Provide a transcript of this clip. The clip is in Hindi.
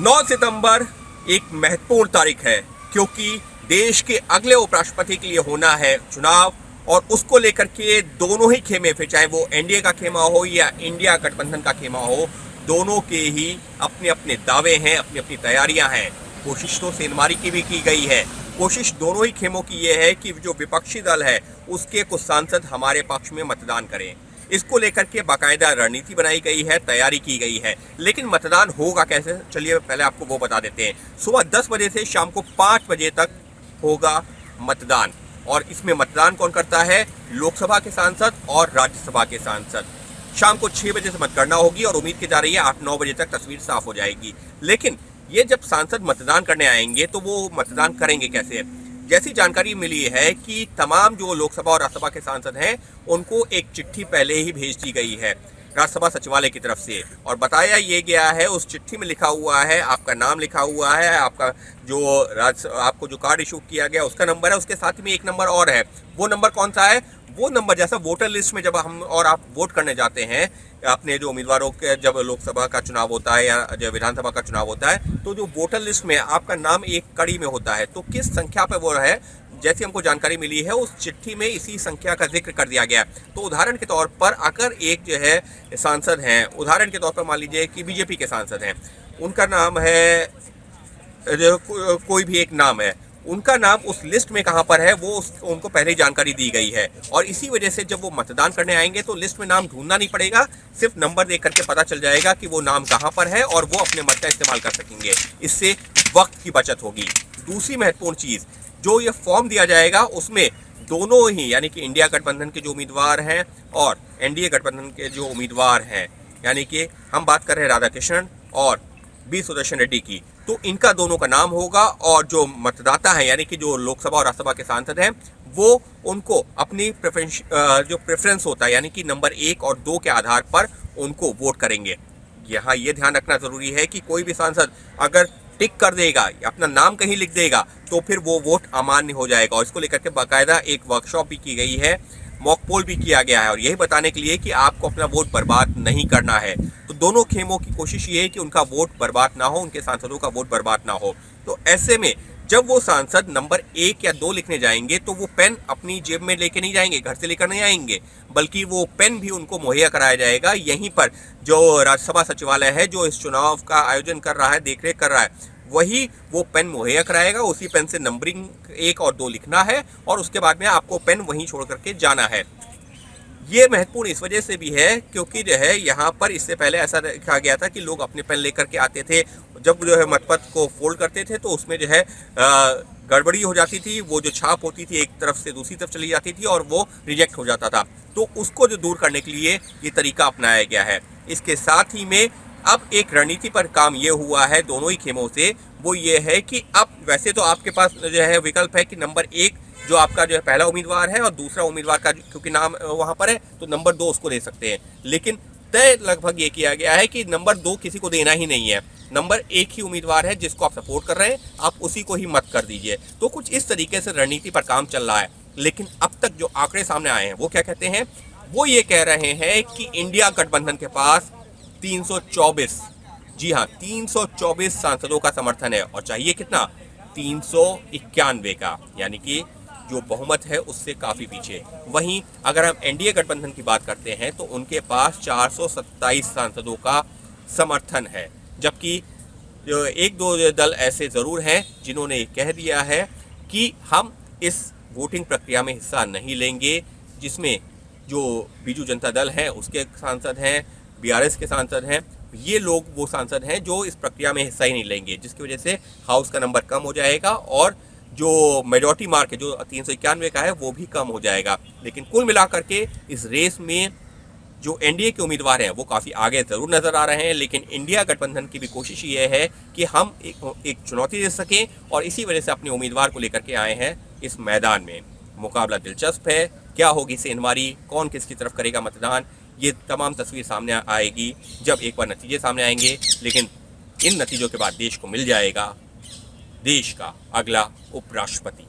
9 सितंबर एक महत्वपूर्ण तारीख है क्योंकि देश के अगले उपराष्ट्रपति के लिए होना है चुनाव और उसको लेकर के दोनों ही खेमे, फिर चाहे वो एनडीए का खेमा हो या इंडिया गठबंधन का खेमा हो, दोनों के ही अपने अपने दावे हैं, अपनी अपनी तैयारियां हैं। कोशिश तो सेंधमारी की भी की गई है। कोशिश दोनों ही खेमों की ये है कि जो विपक्षी दल है उसके कुछ सांसद हमारे पक्ष में मतदान करें। इसको लेकर के बाकायदा रणनीति बनाई गई है, तैयारी की गई है। लेकिन मतदान होगा कैसे, चलिए पहले आपको वो बता देते हैं। सुबह 10 बजे से शाम को 5 बजे तक होगा मतदान और इसमें मतदान कौन करता है? लोकसभा के सांसद और राज्यसभा के सांसद। शाम को 6 बजे से मतगणना होगी और उम्मीद की जा रही है 8-9 बजे तक तस्वीर साफ हो जाएगी। लेकिन ये जब सांसद मतदान करने आएंगे तो वो मतदान करेंगे कैसे? जैसी जानकारी मिली है कि तमाम जो लोकसभा और राज्यसभा के सांसद हैं उनको एक चिट्ठी पहले ही भेज दी गई है राज्यसभा सचिवालय की तरफ से और बताया ये गया है, उस चिट्ठी में लिखा हुआ है, आपका नाम लिखा हुआ है, आपका जो आपको जो कार्ड इशू किया गया उसका नंबर है, उसके साथ में एक नंबर और है। वो नंबर कौन सा है? वो नंबर जैसा वोटर लिस्ट में जब हम और आप वोट करने जाते हैं अपने जो उम्मीदवारों के, जब लोकसभा का चुनाव होता है या जब विधानसभा का चुनाव होता है, तो जो वोटर लिस्ट में आपका नाम एक कड़ी में होता है, तो किस संख्या पे वो है, जैसी हमको जानकारी मिली है उस चिट्ठी में इसी संख्या का जिक्र कर दिया गया। तो उदाहरण के तौर पर अगर एक जो है सांसद हैं, उदाहरण के तौर पर मान लीजिए कि बीजेपी के सांसद हैं, उनका नाम है, कोई भी एक नाम है, उनका नाम उस लिस्ट में कहाँ पर है वो उनको पहले ही जानकारी दी गई है और इसी वजह से जब वो मतदान करने आएंगे तो लिस्ट में नाम ढूंढना नहीं पड़ेगा, सिर्फ नंबर देख करके पता चल जाएगा कि वो नाम कहाँ पर है और वो अपने मत का इस्तेमाल कर सकेंगे। इससे वक्त की बचत होगी। दूसरी महत्वपूर्ण चीज़, जो ये फॉर्म दिया जाएगा उसमें दोनों ही यानी कि इंडिया गठबंधन के जो उम्मीदवार हैं और एनडीए गठबंधन के जो उम्मीदवार हैं, यानी कि हम बात कर रहे हैं राधाकृष्णन और बी सुदर्शन रेड्डी की, तो इनका दोनों का नाम होगा और जो मतदाता हैं यानी कि जो लोकसभा और राज्यसभा के सांसद हैं वो उनको अपनी प्रेफरेंस होता है यानी कि नंबर 1 और 2 के आधार पर उनको वोट करेंगे। यहाँ ये ध्यान रखना ज़रूरी है कि कोई भी सांसद अगर टिक कर देगा, अपना नाम कहीं लिख देगा, तो फिर वो वोट अमान्य हो जाएगा और इसको लेकर के बाकायदा एक वर्कशॉप भी की गई है, मॉक पोल भी किया गया है और यही बताने के लिए कि आपको अपना वोट बर्बाद नहीं करना है। तो दोनों खेमों की कोशिश ये है कि उनका वोट बर्बाद ना हो, उनके सांसदों का वोट बर्बाद ना हो। तो ऐसे में जब वो सांसद नंबर 1 या 2 लिखने जाएंगे तो वो पेन अपनी जेब में लेके नहीं जाएंगे, घर से लेकर नहीं आएंगे, बल्कि वो पेन भी उनको मुहैया कराया जाएगा। यहीं पर जो राज्यसभा सचिवालय है जो इस चुनाव का आयोजन कर रहा है, देखरेख कर रहा है, वही वो पेन मुहैया कराएगा। उसी पेन से नंबरिंग 1 और 2 लिखना है और उसके बाद में आपको पेन वहीं छोड़ करके जाना है। ये महत्वपूर्ण इस वजह से भी है क्योंकि जो है यहाँ पर इससे पहले ऐसा देखा गया था कि लोग अपने पेन लेकर के आते थे, जब जो है मतपत्र को फोल्ड करते थे तो उसमें जो है गड़बड़ी हो जाती थी, वो जो छाप होती थी एक तरफ से दूसरी तरफ चली जाती थी और वो रिजेक्ट हो जाता था। तो उसको जो दूर करने के लिए ये तरीका अपनाया गया है। इसके साथ ही में अब एक रणनीति पर काम ये हुआ है दोनों ही खेमों से, वो ये है कि अब वैसे तो आपके पास जो है विकल्प है कि नंबर 1 जो आपका जो है पहला उम्मीदवार है और दूसरा उम्मीदवार का क्योंकि नाम वहाँ पर है तो नंबर 2 उसको दे सकते हैं, लेकिन तय लगभग ये किया गया है कि नंबर 2 किसी को देना ही नहीं है। नंबर 1 ही उम्मीदवार है जिसको आप सपोर्ट कर रहे हैं, आप उसी को ही मत कर दीजिए। तो कुछ इस तरीके से रणनीति पर काम चल रहा है। लेकिन अब तक जो आंकड़े सामने आए हैं वो क्या कहते हैं? वो ये कह रहे हैं कि इंडिया गठबंधन के पास 324, जी हाँ 324 सांसदों का समर्थन है और चाहिए कितना? 391 का, यानी कि जो बहुमत है उससे काफ़ी पीछे। वहीं अगर हम एनडीए गठबंधन की बात करते हैं तो उनके पास 427 सांसदों का समर्थन है, जबकि जो 1-2 दल ऐसे ज़रूर हैं जिन्होंने कह दिया है कि हम इस वोटिंग प्रक्रिया में हिस्सा नहीं लेंगे, जिसमें जो बीजू जनता दल है उसके सांसद हैं, बीआरएस के सांसद हैं। ये लोग वो सांसद हैं जो इस प्रक्रिया में हिस्सा ही नहीं लेंगे, जिसकी वजह से हाउस का नंबर कम हो जाएगा और जो मेजॉरिटी मार्क है जो 391 का है वो भी कम हो जाएगा। लेकिन कुल मिलाकर के इस रेस में जो एनडीए के उम्मीदवार हैं वो काफ़ी आगे ज़रूर नज़र आ रहे हैं, लेकिन इंडिया गठबंधन की भी कोशिश ये है कि हम एक चुनौती दे सकें और इसी वजह से अपने उम्मीदवार को लेकर के आए हैं इस मैदान में। मुकाबला दिलचस्प है, क्या होगी सेंधमारी, कौन किसकी तरफ करेगा मतदान, ये तमाम तस्वीर सामने आएगी जब एक बार नतीजे सामने आएंगे। लेकिन इन नतीजों के बाद देश को मिल जाएगा देश का अगला उपराष्ट्रपति।